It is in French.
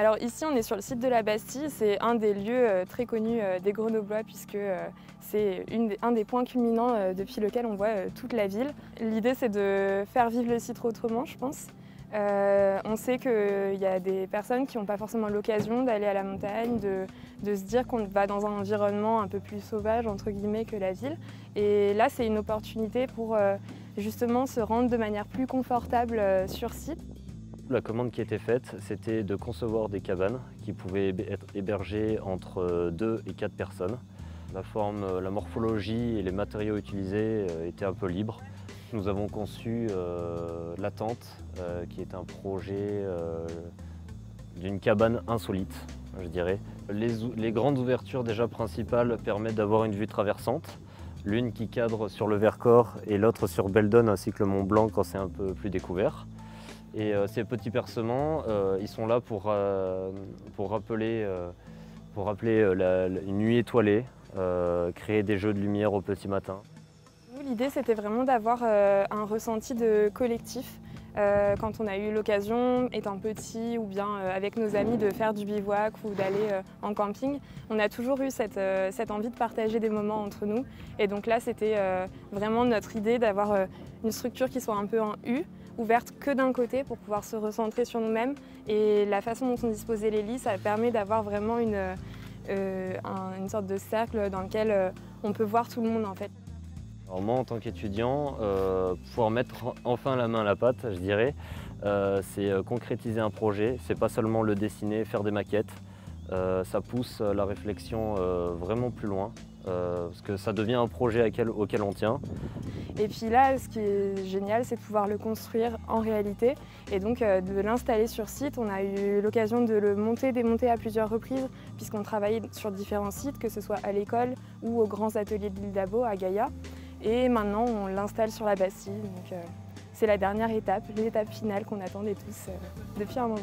Alors ici, on est sur le site de la Bastille. C'est un des lieux très connus des Grenoblois puisque c'est un des points culminants depuis lequel on voit toute la ville. L'idée, c'est de faire vivre le site autrement, je pense. On sait qu'il y a des personnes qui n'ont pas forcément l'occasion d'aller à la montagne, de se dire qu'on va dans un environnement un peu plus sauvage, entre guillemets, que la ville. Et là, c'est une opportunité pour justement se rendre de manière plus confortable sur site. La commande qui était faite, c'était de concevoir des cabanes qui pouvaient être hébergées entre 2 et 4 personnes. La forme, la morphologie et les matériaux utilisés étaient un peu libres. Nous avons conçu la tente, qui est un projet d'une cabane insolite, je dirais. Les grandes ouvertures déjà principales permettent d'avoir une vue traversante. L'une qui cadre sur le Vercors et l'autre sur Beldon ainsi que le Mont Blanc quand c'est un peu plus découvert. Et ces petits percements, ils sont là pour rappeler une nuit étoilée, créer des jeux de lumière au petit matin. L'idée, c'était vraiment d'avoir un ressenti de collectif. Quand on a eu l'occasion, étant petit ou bien avec nos amis, de faire du bivouac ou d'aller en camping, on a toujours eu cette envie de partager des moments entre nous. Et donc là, c'était vraiment notre idée d'avoir une structure qui soit un peu en U, ouverte que d'un côté pour pouvoir se recentrer sur nous-mêmes. Et la façon dont sont disposés les lits, ça permet d'avoir vraiment une sorte de cercle dans lequel on peut voir tout le monde en fait. Alors moi, en tant qu'étudiant, pouvoir mettre enfin la main à la pâte, je dirais, c'est concrétiser un projet. C'est pas seulement le dessiner, faire des maquettes. Ça pousse la réflexion vraiment plus loin, parce que ça devient un projet auquel on tient. Et puis là, ce qui est génial, c'est de pouvoir le construire en réalité et donc de l'installer sur site. On a eu l'occasion de le monter, démonter à plusieurs reprises puisqu'on travaillait sur différents sites, que ce soit à l'école ou aux grands ateliers de l'île d'Abo à Gaïa. Et maintenant, on l'installe sur la Bastille. Donc c'est la dernière étape, l'étape finale qu'on attendait tous depuis un moment.